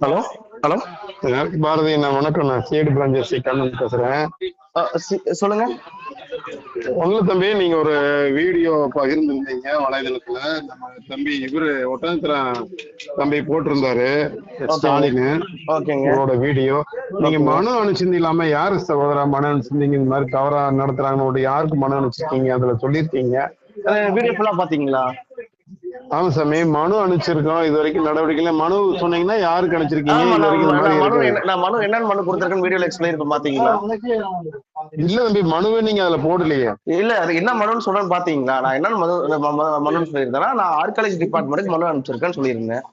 Hello hello. Bharathi, நான் வணக்கம். நான் சிஐடி பிரான்ச் கண்ணன் பேசுறேன். சொல்லுங்க. ஒண்ணு தம்பி, நீங்க ஒரு வீடியோ பகிர்ந்திருந்தீங்க வலைதளத்துல. நம்ம தம்பி இவரு ஒட்டன்சரம் தம்பி போட்டிருந்தாரு, ஓகேங்க. ஸ்டாலின். ஓகேங்க. உங்களோட வீடியோ நீங்க ஓகேங்க. மனு அனுப்பிச்சிருந்தீங்களாம? யாரு சகோதரா மனு அனுப்பிச்சிருந்தீங்க? இந்த மாதிரி தவறா நடத்துறாங்கன்னு யாருக்கு மனு அனுப்பிச்சிருக்கீங்க? அதுல சொல்லியிருக்கீங்க. வீடியோ ஃபுல்லா பாத்தீங்களா? ஆமா சாமி, மனு அனுப்பிச்சிருக்கோம். இது வரைக்கும் நடவடிக்கை மனு சொன்னீங்கன்னா யாருக்கு அனுப்பிச்சிருக்கீங்க? ஆமா, இது வரைக்கும் இந்த மாதிரி இருக்கு. நான் மனு என்னன்னு மனு கொடுத்துருக்கேன்னு வீடியோல எக்ஸ்பிளைன் பண்ணி பாத்தீங்களா? இல்ல தம்பி, மனுவே நீங்க அதுல போடலையே. இல்ல, அது என்ன மனுன்னு சொல்றேன்னு பாத்தீங்களா? நான் என்னன்னு மனுன்னு சொல்லியிருந்தேன்னா, நான் ஆர்காலஜி டிபார்ட்மெண்ட்டுக்கு மனு அனுப்பிச்சிருக்கேன்னு சொல்லியிருந்தேன்.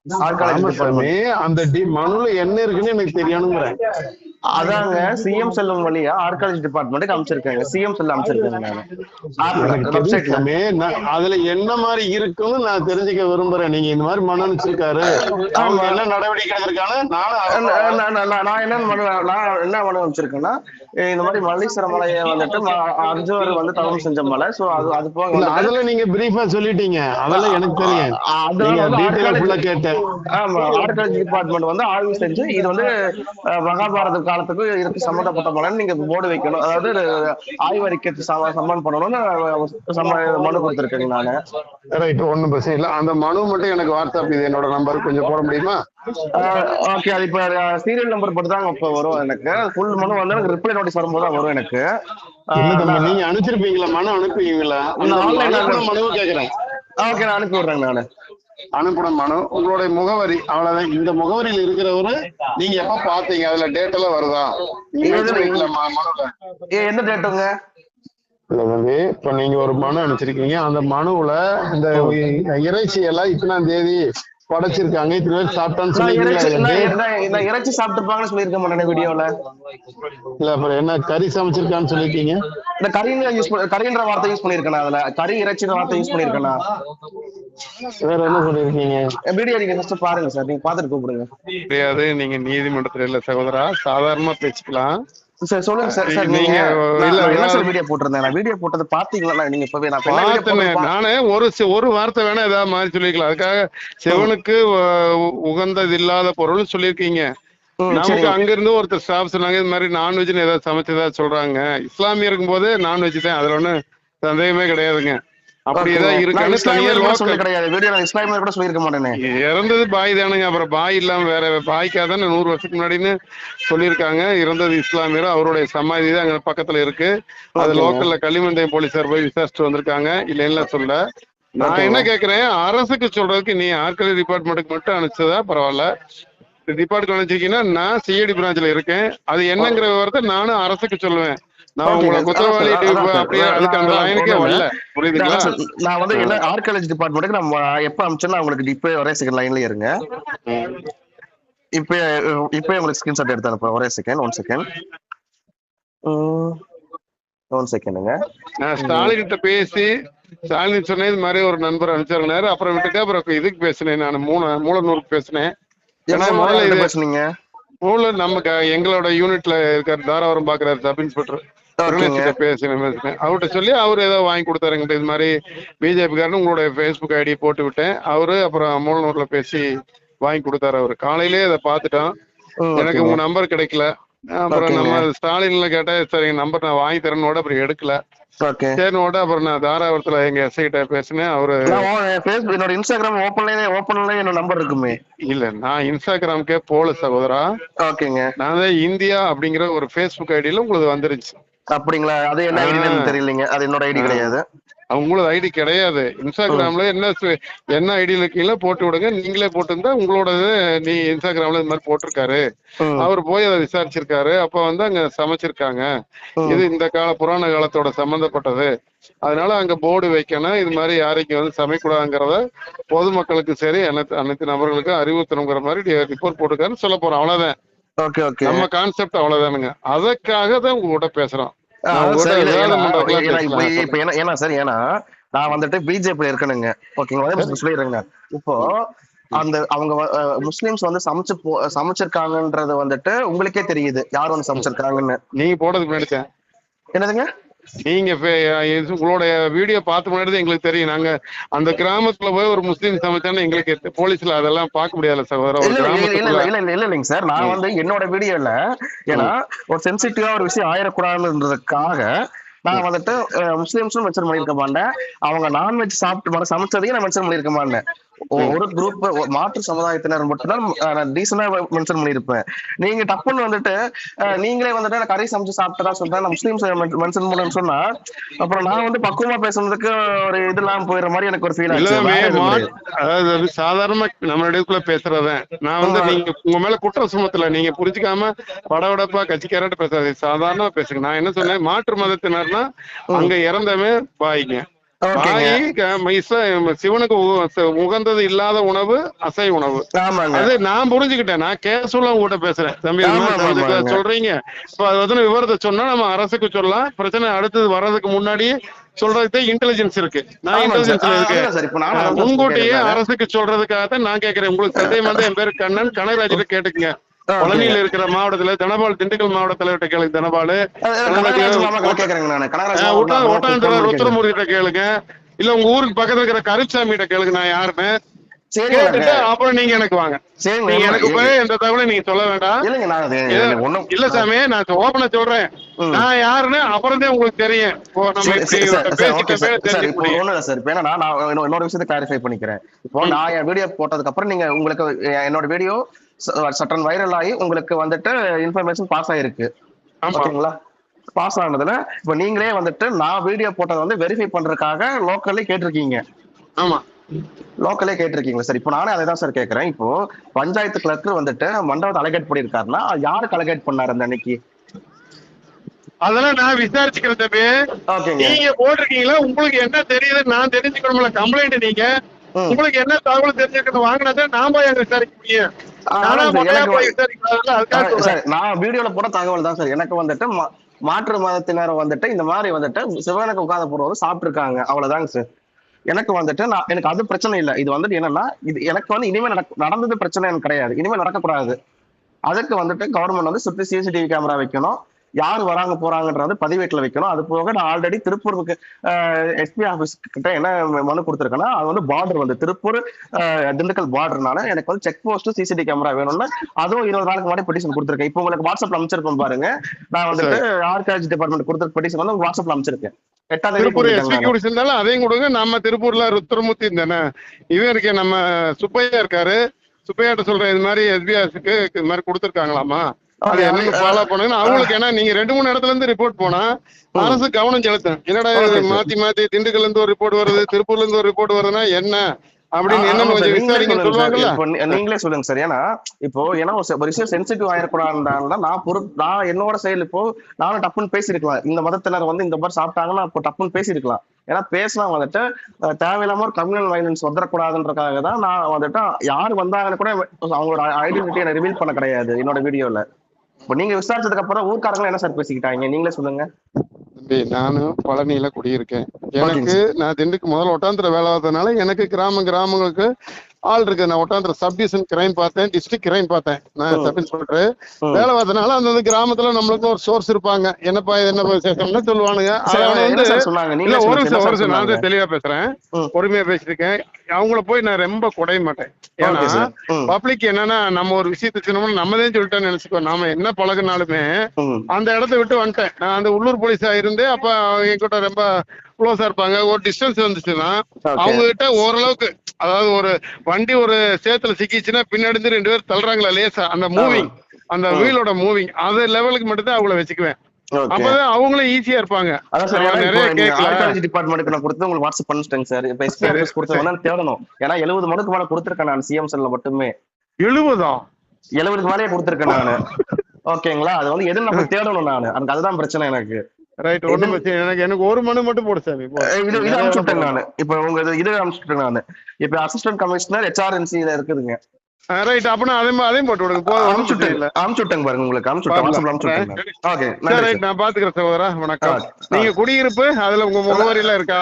ஆர்காலஜி சாமி, டிபார்ட்மெண்ட் அந்த மனுல என்ன இருக்குன்னு எனக்கு தெரியணுங்கிறேன். அதாங்க சிஎம் செல்லும் வழியா ஆர்காலஜி டிபார்ட்மெண்ட்டுக்கு அமைச்சிருக்காங்க. சிஎம் செல் அமைச்சிருக்காங்க. எனக்கு நான் தெரியும் வெப்சைட்ல சாமி. அதுல என்ன மாதிரி இருக்குன்னு நான் தெரிஞ்சுக்க விரும்புறேன். நீங்க இந்த மாதிரி மனு அனுப்பிச்சிருக்காரு, அவங்க என்ன நடவடிக்கை எடுத்திருக்காங்க, நான் என்ன மனு வச்சிருக்கேன்னா, இந்த மாதிரி மல்லீஸ்வர மலையை வந்துட்டு அர்ஜுனர் வந்து தவம் செஞ்ச மலை. சோ அது போக அதெல்லாம் நீங்க பிரீஃபா சொல்லிட்டீங்க. அதெல்லாம் எனக்கு தெரியும். கேட்டேன். ஆமா, ஆர்காலஜி டிபார்ட்மெண்ட் வந்து ஆய்வு செஞ்சு இது வந்து மகாபாரத காலத்துக்கு இதுக்கு சம்பந்தப்பட்ட மலைன்னு நீங்க போர்டு வைக்கணும், அதாவது ஆய்வறிக்கை சம்மன் பண்ணணும்னு மனு கொடுத்துருக்கேங்க நானு. ரைட், ஒண்ணும் பிரச்சனை இல்ல. அந்த மனு மட்டும் எனக்கு வாட்ஸ்அப், இது என்னோட நம்பர், கொஞ்சம் போட முடியுமா? ஓகே. அது இப்ப சீரியல் நம்பர் போட்டு தான் இப்ப வரும். எனக்கு ஃபுல் மனு வந்து எனக்கு ரிப்ளை நோட்டீஸ் வரும்போது தான் வரும் எனக்கு. நீங்க அனுப்பிச்சிருப்பீங்களா? மனு அனுப்புவீங்களா? மனுவை கேக்குறேன். ஓகே, நான் அனுப்பி விடுறேங்க. நானு அனுப்பணும் மனு. உங்களுடைய முகவரி அவ்வளவுதான். இந்த முகவரியில் இருக்கிறவரு நீங்க எப்ப பாத்தீங்க? அதுல டேட் எல்லாம் வருதா? எந்த டேட்டுங்க? இல்ல தம்பி, இப்ப நீங்க ஒரு மனு அனுப்பிச்சிருக்கீங்க. அந்த மனுவுல இந்த இறைச்சி எல்லாம் இத்தனாம் தேதி படைச்சிருக்காங்க, இத்தனை பேர் சாப்பிட்டான்னு சொல்லிருக்கீங்க. இறைச்சி சாப்பிட்டுருப்பாங்கன்னு சொல்லியிருக்க வீடியோல. இல்ல, அப்புறம் என்ன கறி சமைச்சிருக்கான்னு சொல்லிருக்கீங்க? இந்த கறின்ற வார்த்தை யூஸ் பண்ணிருக்கேன். அதுல கறி இறைச்சின்ற வார்த்தை யூஸ் பண்ணிருக்கேன். வேற என்ன சொல்லிருக்கீங்க? வீடியோ நீங்க ஃபர்ஸ்ட் பாருங்க சார், நீங்க பாத்துட்டு கூப்பிடுங்க. தெரியாது, நீங்க நீதிமன்றத்துல இல்ல சகோதரா, சாதாரணமா பேசிக்கலாம். சார் சொல்லுங்க சார். சார் நீங்க என்ன சார் வீடியோ போட்டிருந்தேன்? நான் வீடியோ போட்டது பாத்தீங்களா? நீங்க இப்பவே நானே ஒரு வார்த்தை வேணா ஏதாவது மாதிரி சொல்லிக்கலாம். அதுக்காக சிவனுக்கு உகந்தது இல்லாத பொருள் சொல்லியிருக்கீங்க. நமக்கு அங்க இருந்து ஒருத்தர் ஸ்டாஃப் சொன்னாங்க, இது மாதிரி நான்வெஜ்னு ஏதாவது சமைச்சதா சொல்றாங்க. இஸ்லாமிய இருக்கும் போது நான்வெஜ் தான், அதுல ஒண்ணு சந்தேகமே கிடையாதுங்க. அப்படியேதான் இருக்கான்னு இறந்தது பாய் தானுங்க. அப்புறம் பாய் இல்லாம வேற பாய்க்காதானே 100 வருஷத்துக்கு முன்னாடின்னு சொல்லியிருக்காங்க. இறந்தது இஸ்லாமியர், அவருடைய சமாதி தான் அங்க பக்கத்துல இருக்கு. அது லோக்கல்ல களிமந்தையம் போலீசார் போய் விசாரிச்சுட்டு வந்திருக்காங்க. இல்லைன்னா சொல்ல. நான் என்ன கேக்குறேன், அரசுக்கு சொல்றதுக்கு நீ ஆர்காலஜி டிபார்ட்மெண்ட்டுக்கு மட்டும் அனுப்பிச்சதா பரவாயில்ல, டிபார்ட்மெண்ட் அனுப்பிச்சிருக்கீங்கன்னா நான் சிஐடி பிரான்ச்ல இருக்கேன், அது என்னங்கிற விவரத்தை நானும் அரசுக்கு சொல்லுவேன். நான் உங்களை குற்றவாளி அப்படியே அதுக்கு அந்த லைனுக்கே வரல. புரியுதுங்களா? நான் வந்து என்ன ஆர்காலஜி டிபார்ட்மெண்ட்டுக்கு நம்ம எப்ப அனுப்பிச்சேன்னா உங்களுக்கு இப்ப ஒரே செகண்ட் லைன்லயே இருங்க. இப்ப உங்களுக்கு ஸ்கிரீன்ஷாட் எடுத்து அனுப்புறேன். ஒரே செகண்ட், ஒன் செகண்டுங்க. நான் ஸ்டாலின் கிட்ட பேசி, ஸ்டாலின் சொன்னேன் இது மாதிரி ஒரு நண்பர் அனுப்பிச்சிருந்தாரு. அப்புறம் விட்டுட்டு அப்புறம் இதுக்கு பேசினேன், நான் மூலனூருக்கு பேசினேன். ஏன்னா முதல்ல இது பேசுனீங்க நமக்கு எங்களோட யூனிட்ல இருக்காரு, தாராவரம் பாக்குறாரு சப் இன்ஸ்பெக்டர், பேசினேன். அவர்கிட்ட சொல்லி அவரு ஏதோ வாங்கி கொடுத்தாருங்கிட்ட, இது மாதிரி பிஜேபி காரன்னு உங்களுடைய பேஸ்புக் ஐடி போட்டு விட்டேன். அவரு அப்புறம் மூலனூர்ல பேசி வாங்கி கொடுத்தாரு. அவரு காலையிலேயே அதை பார்த்துட்டோம். எனக்கு உங்க நம்பர் கிடைக்கல. அப்புறம் நம்ம ஸ்டாலின்ல கேட்டா சரி நம்பர் நான் வாங்கி தரேன்னு அப்புறம் எடுக்கல. சரினோட அப்புறம் நான் தாராபுரத்துல எங்க எஸ்ஐ கிட்ட பேசினேன். அவரு என்னோட இன்ஸ்டாகிராம் ஓபன்ல என்னோட நம்பர் இருக்குமே. இல்ல, நான் இன்ஸ்டாகிராமுக்கே போல சகோதரா. ஓகேங்க. நான் இந்தியா அப்படிங்கிற ஒரு பேஸ்புக் ஐடியில உங்களுக்கு வந்துருச்சு. அப்படிங்களா? அது என்ன ஐடின்னு தெரியலங்க. அது என்னோட ஐடி கிடையாது. உங்களோட ஐடி கிடையாது. இன்ஸ்டாகிராம்ல என்ன ஐடியில இருக்கீங்களோ போட்டு விடுங்க. நீங்களே போட்டிருந்தா உங்களோடது, நீ இன்ஸ்டாகிராம்ல இது மாதிரி போட்டிருக்காரு, அவர் போய் அதை விசாரிச்சிருக்காரு. அப்ப அங்க சமைச்சிருக்காங்க, இது இந்த புராண காலத்தோட சம்பந்தப்பட்டது, அதனால அங்க போர்டு வைக்கணும், இது மாதிரி யாரைக்கும் சமைக்கூடாதுங்கிறத பொதுமக்களுக்கு சரி அனைத்து நபர்களுக்கும் அறிவுறுத்தணுங்கிற மாதிரி ரிப்போர்ட் போட்டுருக்காருன்னு சொல்ல போறோம். அவ்வளவுதான். நம்ம கான்செப்ட் அவ்வளவுதானுங்க. அதற்காக தான் உங்ககிட்ட பேசுறோம். நான் வந்துட்டு பிஜேபி இருக்கணுங்க. ஓகேங்களா? சொல்லிடுறேங்க. இப்போ அந்த அவங்க முஸ்லிம்ஸ் வந்து சமைச்சிருக்காங்கன்றது வந்துட்டு உங்களுக்கே தெரியுது யார் வந்து சமைச்சிருக்காங்கன்னு. நீங்க போடுறதுக்கு முன்னாடி என்னதுங்க? நீங்க உங்களுடைய வீடியோ பார்த்த முன்னாடி எங்களுக்கு தெரியும். நாங்க அந்த கிராமத்துல போய் ஒரு முஸ்லீம் சமைச்சான்னு எங்களுக்கு போலீஸ்ல அதெல்லாம் பார்க்க முடியாதுல்ல சகோதரர். ஒரு கிராமத்துக்குள்ள இல்லைங்க சார், நான் வந்து என்னோட வீடியோல ஏன்னா ஒரு சென்சிட்டிவா ஒரு விஷயம் ஆயிடக்கூடாதுன்றதுக்காக நான் வந்துட்டு முஸ்லிம்ஸும் மென்ஷன் பண்ணிருக்க மாட்டேன், அவங்க நான்வெஜ் சாப்பிட்டு சமைச்சதையும் நான் மென்ஷன் பண்ணிருக்க மாட்டேன். ஒரு குரூப் மாற்று சமுதாயத்தினர் மட்டும்தான் டீசெண்டா மென்ஷன் பண்ணிருப்பேன். நீங்க டப்புன்னு வந்துட்டு நீங்களே வந்துட்டு கறி சமைச்சு சாப்பிட்டதா சொல்றேன், முஸ்லீம்ஸ் மென்ஷன் பண்ணு சொன்னா அப்புறம் நான் வந்து பக்குவமா பேசுறதுக்கு ஒரு இதெல்லாம் போயிடுற மாதிரி எனக்கு ஒரு ஃபீல் ஆச்சு. அதாவது சாதாரணமா நம்ம இடத்துல பேசுறதேன் நான் வந்து நீங்க உங்க மேல குற்றம் சுமத்தல, நீங்க புரிஞ்சுக்காம படவடப்பா கட்சிக்காரட்டு பேசுறது சாதாரணமா பேசுங்க. நான் என்ன சொன்னேன், மாற்று மதத்தினர்னா அங்க இறந்தவன் பாய்ங்க, சிவனுக்கு உகந்தது இல்லாத உணவு அசை உணவு. அது நான் புரிஞ்சுக்கிட்டேன். நான் கேஷுவலா உங்ககிட்ட பேசுறேன் தம்பி, சொல்றீங்க இப்ப அது விவரத்தை சொன்னா நம்ம அரசுக்கு சொல்லலாம், பிரச்சனை அடுத்தது வர்றதுக்கு முன்னாடியே சொல்றதுக்கு இன்டெலிஜென்ஸ் இருக்கு. நான் இன்டெலிஜென்ஸ்ல இருக்கேன், முன்கூட்டியே அரசுக்கு சொல்றதுக்காகத்தான் நான் கேட்கிறேன். உங்களுக்கு சந்தேகம் வந்து என் பேரு கண்ணன், கனகராஜிட்ட கேட்டுக்குங்க. பழனியில இருக்கிற மாவட்டத்துல தனபால், திண்டுக்கல் மாவட்ட தலைவர்கிட்ட கேளுங்க தனபாலு, ருத்ரமூர்த்திட்ட கேளுங்க, இல்ல உங்க ஊருக்கு பக்கத்துல இருக்கிற கருப்சாமி கிட்ட கேளுங்க. நான் யாருன்னு கேட்டுட்டு அப்புறம் நீங்க எனக்கு வாங்க. நீங்க எனக்கு போய் எந்த தகவலும் நீங்க சொல்ல வேண்டாம். இல்ல சாமி, நான் ஓபனா சொல்றேன், நான் யாருன்னு அப்புறம் தான் உங்களுக்கு தெரியும். இன்னொரு விஷயத்தை கிளாரிஃபை பண்ணிக்கிறேன். இப்போ நான் என் வீடியோ போட்டதுக்கு அப்புறம் நீங்க உங்களுக்கு என்னோட வீடியோ சட்டன் வைரல் ஆகி உங்களுக்கு வந்துட்டு இன்ஃபர்மேஷன் பாஸ் ஆயிருக்கு, ஓகேங்களா? பாஸ் ஆனதுல இப்ப நீங்களே வந்துட்டு நான் வீடியோ போட்டதை வந்து வெரிஃபை பண்றதுக்காக லோக்கல்லே கேட்டிருக்கீங்க. ஆமா, லோக்கலே கேட்டிருக்கீங்களா சார்? இப்போ நானே அதை தான் சார் கேட்கறேன். இப்போ பஞ்சாயத்து கிளர்க்கு வந்துட்டு மண்டபத்தை அலகேட் பண்ணிருக்காருன்னா யாருக்கு அலகேட் பண்ணாரு அந்த அன்னைக்கு? அதெல்லாம் நான் விசாரிச்சுக்கிறேன் தம்பி. நீங்க போட்டிருக்கீங்களா, உங்களுக்கு என்ன தெரியுது நான் தெரிஞ்சுக்கணும்ல. கம்ப்ளைண்ட் நீங்க உங்களுக்கு என்ன தகவல் தெரிஞ்சுக்கணும் வாங்கினதை நாம எங்க விசாரிக்க முடியும். நான் வீடியோல போட தகவல் தான் சார். எனக்கு வந்துட்டு மாற்று மதத்தினர் வந்துட்டு இந்த மாதிரி வந்துட்டு சிவனுக்கு உட்கார்ந்து போடுறது சாப்பிட்டு இருக்காங்க, அவ்வளவுதாங்க சார். எனக்கு வந்துட்டு எனக்கு அது பிரச்சனை இல்லை. இது வந்துட்டு என்னன்னா, இது எனக்கு வந்து இனிமே நடந்தது பிரச்சனை எனக்கு கிடையாது, இனிமே நடக்கக்கூடாது. அதுக்கு வந்துட்டு கவர்மெண்ட் வந்து சுற்றி சிசிடிவி கேமரா வைக்கணும், யாரு வராங்க போறாங்கன்றது பதிவேட்டில் வைக்கணும். அது போக நான் ஆல்ரெடி திருப்பூருக்கு எஸ்பி ஆபீஸ் கிட்ட என்ன மனு கொடுத்துருக்கேன்னா, அது வந்து பார்டர் வந்து திருப்பூர் திண்டுக்கல் பார்டர்னால எனக்கு வந்து செக் போஸ்ட் சிசிடிவி கேமரா வேணும்னு அதுவும் 20 நாளுக்கு முன்னாடி பெட்டிஷன் கொடுத்துருக்கேன். இப்போ உங்களுக்கு வாட்ஸ்அப்ல அமைச்சிருக்கோம் பாருங்க, நான் வந்துட்டு ஆர்கியாலஜி டிபார்ட்மெண்ட் கொடுத்த பெட்டிஷன் வந்து வாட்ஸ்அப்ல அமைச்சிருக்கேன். திருப்பூர் எஸ்பி இருந்தாலும் அதையும் கொடுங்க. நம்ம திருப்பூர்ல ருத்ரமூர்த்தி தானே இவன் இருக்கேன், நம்ம சுப்பையா இருக்காரு, சுப்பையாட்ட சொல்றேன் இது மாதிரி எஸ்பிஆருக்கு இது மாதிரி கொடுத்துருக்காங்களாமா, அது என்னன்னு ஃபாலோ பண்ணுங்க. அவங்களுக்கு ஏன்னா நீங்க 2-3 இடத்துல இருந்து ரிப்போர்ட் போனா அரசு கவனம் செலுத்தும். என்னடா மாத்தி மாத்தி திண்டுக்கல்ல இருந்து ஒரு ரிப்போர்ட் வருது, திருப்பூர்ல இருந்து ஒரு ரிப்போர்ட் வருதுன்னா என்ன அப்படின்னு என்ன கொஞ்சம் விசாரிக்க சொல்லுவாங்கல்ல. நீங்களே சொல்லுங்க சார். ஏன்னா இப்போ ஏன்னா ஒரு விஷயம் சென்சிட்டிவ் ஆயிடக்கூடாதுதான் நான் என்னோட செயல். இப்போ நானும் டப்புன்னு பேசிருக்கலாம், இந்த மதத்தினர் வந்து இந்த மாதிரி சாப்பிட்டாங்கன்னா இப்போ டப்புன்னு பேசிருக்கலாம். ஏன்னா பேசினா வந்துட்டு தேவையில்லாம ஒரு கம்யூனல் வயலன்ஸ் வந்துடக்கூடாதுன்றதுக்காக தான் நான் வந்துட்டு யாரு வந்தாங்கன்னு கூட அவங்களோட ஐடென்டிட்டியை ரிவீல் பண்ண கிடையாது என்னோட வீடியோல. இப்போ நீங்க விசாரிச்சதுக்கு அப்புறம் ஊர்க்காரங்க என்ன சார் பேசிக்கிட்டாங்க, நீங்களே சொல்லுங்க. நானும் பழனியில குடியிருக்கேன். எனக்கு நான் திண்டுக்கு முதல்ல ஒட்டாந்திர வேலை பார்த்ததுனால எனக்கு கிராமங்களுக்கு ஆள் இருக்கு. நான் ஒட்டாந்திர சப் டிவிஷன் கிரைம் பார்த்தேன், டிஸ்ட்ரிக்ட் கிரைம் பார்த்தேன். நான் சப் இன்ஸ்பெக்டர் வேலை பார்த்ததுனால அந்த கிராமத்துல நம்மளுக்கு ஒரு சோர்ஸ் இருப்பாங்க, என்னப்பா இது என்ன சேஷம்னு சொல்லுவானுங்க. ஒரு நிமிஷம் நான் தெளிவா பேசுறேன், பொறுமையா பேசிருக்கேன். அவங்கள போய் நான் ரொம்ப குறைய மாட்டேன். ஏன்னா பப்ளிக் என்னன்னா நம்ம ஒரு விஷயத்த சொன்னோம்னா நம்மதான் சொல்லிட்டேன்னு நினைச்சுக்கோ. நாம என்ன பழகுனாலுமே அந்த இடத்த விட்டு வந்துட்டேன். நான் அந்த உள்ளூர் போலீஸா இருந்தே அப்ப என்கிட்ட ரொம்ப க்ளோஸா இருப்பாங்க. ஒரு டிஸ்டன்ஸ் வந்துச்சுன்னா அவங்க கிட்ட ஓரளவுக்கு, அதாவது ஒரு வண்டி ஒரு சேத்துல சிக்கிச்சுன்னா பின்னாடி இருந்து 2 பேர் தள்ளுறாங்களா லேசா, அந்த மூவிங், அந்த வீலோட மூவிங் அது லெவலுக்கு மட்டும் தான் அவங்கள வச்சுக்குவேன். அப்பதான் அவங்களும் ஈஸியா இருப்பாங்க. டிபார்ட்மெண்ட்டுக்கு நான் கொடுத்து உங்களுக்கு வாட்ஸ்அப் பண்ணிட்டேங்க சார். இப்ப எஸ்பி ஆபீஸ் கொடுத்தவங்க தேடணும். ஏன்னா 70 மனுக்கு மேல கொடுத்துருக்கேன் நான் சிஎம் செல்ல மட்டுமே. 70க்கு மேலே கொடுத்துருக்கேன் நானு, ஓகேங்களா? அது வந்து எது நம்ம தேடணும் நானு, எனக்கு அதுதான் பிரச்சனை எனக்கு. ரைட், ஒண்ணும் எனக்கு ஒரு மனு மட்டும் போடு சாமி. இது அனுப்பிச்சுட்டேன் நானு. இப்ப உங்க இது அனுப்பிச்சுட்டேன் நானு. இப்ப அசிஸ்டன்ட் கமிஷனர் HRNC-ல இருக்குதுங்க. ரைட், அப்பனா அதையும் போட்டு விடுங்க. அனுப்பிச்சுட்டேன் பாருங்க, உங்களுக்கு அனுப்பிச்சுட்டேன். ஓகே ரைட், நான் பாத்துக்கிறேன் சகோதரா. வணக்கம். நீங்க குடியிருப்பு அதுல உங்க முகவரி எல்லாம் இருக்கா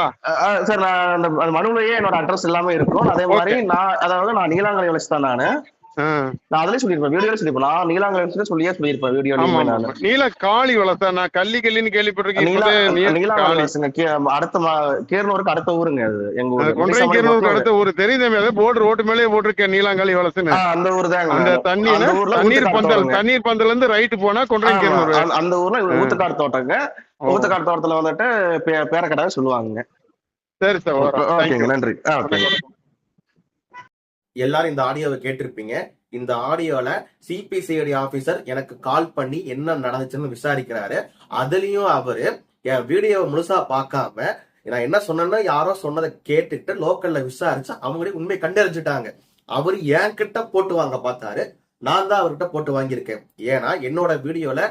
சார்? நான் அந்த மனுவிலேயே என்னோட அட்ரஸ் எல்லாமே இருக்கும். அதே மாதிரி நான் நீலாங்கரை வளர்ச்சி தான் நானு. நான் அதுலயே சொல்லியிருப்பேன், வீடியோல சொல்லியிருப்பேன். நான் நீலாங்கலயத்துல சொல்லியிருப்பேன் ஆமா வீடியோலயுமே ஆமா நானு. நீல காளி வளர்த்தா நான் கள்ளின்னு கேள்விப்பட்டிருக்கேன். இப்பதே காளி நீலாங்கலசுங்க அடுத்த கீரனூருக்கு அடுத்த ஊருங்க அது, எங்க ஊரு கொன்றை கீரனூருக்கு அடுத்த ஊரு தெரியுது. அதே போர்டு ரோட்டு மேலேயே போட்டிருக்கேன் நீலாங்காளி வளசுன்னு. அந்த ஊர் தாங்க. அந்த அந்த ஊர்ல தண்ணீர் பந்தல்ல இருந்து ரைட்டு போனா கொன்றை கீரனூர். அந்த ஊர்ல ஊத்துக்காடு தோட்டங்க. ஊத்துக்காடு தோட்டத்துல வந்துட்டு பேரக்கடாவே சொல்லுவாங்க. சரி சார், ஓகேங்க, நன்றி. எல்லாரும் இந்த ஆடியோவை கேட்டிருப்பீங்க. இந்த ஆடியோல சிபிசிஐடி ஆபீசர் எனக்கு கால் பண்ணி என்ன நடந்துச்சுன்னு விசாரிக்கிறாரு. அதுலயும் அவரு என் வீடியோவை முழுசா பார்க்காம நான் என்ன சொன்னேன்னா யாரோ சொன்னதை கேட்டுட்டு லோக்கல்ல விசாரிச்சு அவங்களே உண்மை கண்டறிஞ்சுட்டாங்க. அவரு என் கிட்ட போட்டு வாங்க பார்த்தாரு, நான் தான் அவர்கிட்ட போட்டு வாங்கியிருக்கேன். ஏன்னா என்னோட வீடியோல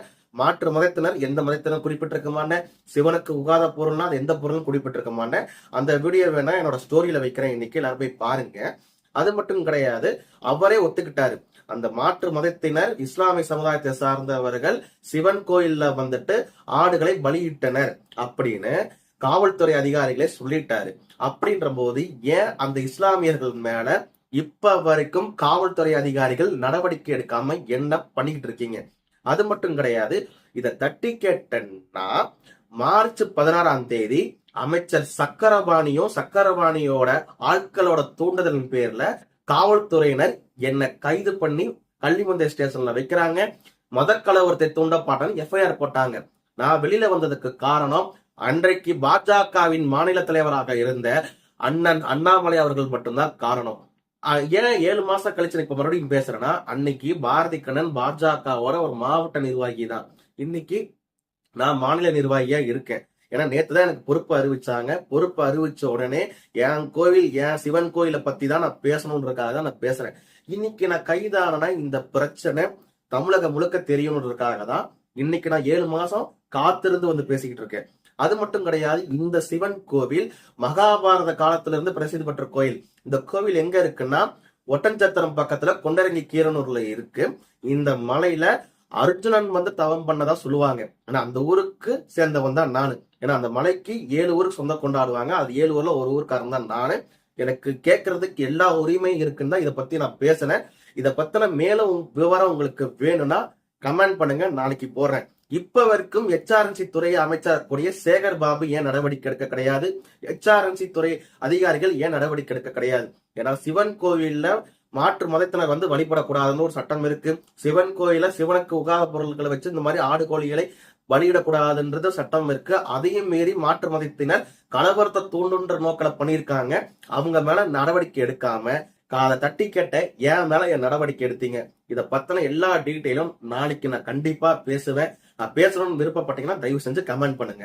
மாற்று மதத்தினர் எந்த மதத்தினர் குறிப்பிட்டிருக்கமான, சிவனுக்கு உகாத பொருள்னா அது எந்த பொருளும் குறிப்பிட்டிருக்கமான அந்த வீடியோ வேணா என்னோட ஸ்டோரியில வைக்கிறேன், இன்னைக்கு எல்லாரும் போய் பாருங்க. அது மட்டும் கிடையாது, அவரே ஒத்துக்கிட்டாரு. அந்த மாற்று மதத்தினர் இஸ்லாமிய சமுதாயத்தை சார்ந்தவர்கள் சிவன் கோயில்ல வந்துட்டு ஆடுகளை பலியிட்டனர் அப்படின்னு காவல்துறை அதிகாரிகளே சொல்லிட்டாரு. அப்படின்ற போது ஏன் அந்த இஸ்லாமியர்கள் மேல இப்ப வரைக்கும் காவல்துறை அதிகாரிகள் நடவடிக்கை எடுக்காம என்ன பண்ணிக்கிட்டு இருக்கீங்க? அது மட்டும் கிடையாது, இதை தட்டி கேட்டேன்னா மார்ச் 16ஆம் தேதி அமைச்சர் சக்கரபாணியோட ஆட்களோட தூண்டுதலின் பேர்ல காவல்துறையினர் என்னை கைது பண்ணி கள்ளிமந்தை ஸ்டேஷன்ல வைக்கிறாங்க. மதக்கலவரத்தை தூண்டப்பாட்டன் எஃப்ஐஆர் போட்டாங்க. நான் வெளியில வந்ததுக்கு காரணம் அன்றைக்கு பாஜகவின் மாநில தலைவராக இருந்த அண்ணன் அண்ணாமலை அவர்கள் மட்டும்தான் காரணம். ஏன் 7 மாசம் கழிச்சு இப்ப மறுபடியும் பேசுறேன்னா, அன்னைக்கு பாரதி கண்ணன் பாஜகவோட ஒரு மாவட்ட நிர்வாகி தான். இன்னைக்கு நான் மாநில நிர்வாகியா இருக்கேன். ஏன்னா நேத்துதான் எனக்கு பொறுப்பு அறிவிச்சாங்க. பொறுப்பு அறிவிச்ச உடனே என் கோவில், என் சிவன் கோயிலை பத்தி தான் நான் பேசணுன்றதுக்காக தான் நான் பேசுறேன். இன்னைக்கு நான் கைதானா இந்த பிரச்சனை தமிழகம் முழுக்க தெரியணுன்றதுக்காக தான் இன்னைக்கு நான் 7 மாசம் காத்திருந்து வந்து பேசிக்கிட்டு இருக்கேன். அது மட்டும் கிடையாது, இந்த சிவன் கோவில் மகாபாரத காலத்துல இருந்து பிரசித்தி பெற்ற கோயில். இந்த கோவில் எங்க இருக்குன்னா ஒட்டன்சத்திரம் பக்கத்துல கொண்டரங்கி கீரனூர்ல இருக்கு. இந்த மலையில அர்ஜுனன் வந்து தவம் பண்ணதா சொல்லுவாங்க. ஆனா அந்த ஊருக்கு சேர்ந்தவன் தான் நானு. ஏன்னா அந்த மலைக்கு 7 ஊருக்கு சொந்தம் கொண்டாடுவாங்க. அது 7 ஊர்ல ஒரு ஊருக்காரன் தான் நானு. எனக்கு கேட்கறதுக்கு எல்லா உரிமையும் இருக்குன்னு தான் இதை பத்தி நான் பேசினேன். இதை பத்தின மேலும் விவரம் உங்களுக்கு வேணும்னா கமெண்ட் பண்ணுங்க, நாளைக்கு போடுறேன். இப்ப வரைக்கும் HRNC துறை அமைச்சர் கூடிய சேகர் பாபு ஏன் நடவடிக்கை எடுக்க கிடையாது? HRNC துறை அதிகாரிகள் ஏன் நடவடிக்கை எடுக்க கிடையாது? ஏன்னா சிவன் கோவில்ல மாற்று மதத்தினர் வந்து வழிபடக்கூடாதுன்னு ஒரு சட்டம் இருக்கு. சிவன் கோயில சிவனுக்கு உகாத பொருட்களை வச்சு இந்த மாதிரி ஆடு கோழிகளை பலியிடக்கூடாதுன்றது சட்டம் இருக்கு. அதையும் மீறி மாற்று மதத்தினர் கலவரத்தை தூண்டுன்ற நோக்கில பண்ணியிருக்காங்க. அவங்க மேல நடவடிக்கை எடுக்காம காலை தட்டி கேட்ட என் மேல என் நடவடிக்கை எடுத்தீங்க. இதை பத்தின எல்லா டீட்டெயிலும் நாளைக்கு நான் கண்டிப்பா பேசுவேன். நான் பேசணும்னு விருப்பப்பட்டீங்கன்னா தயவு செஞ்சு கமெண்ட் பண்ணுங்க.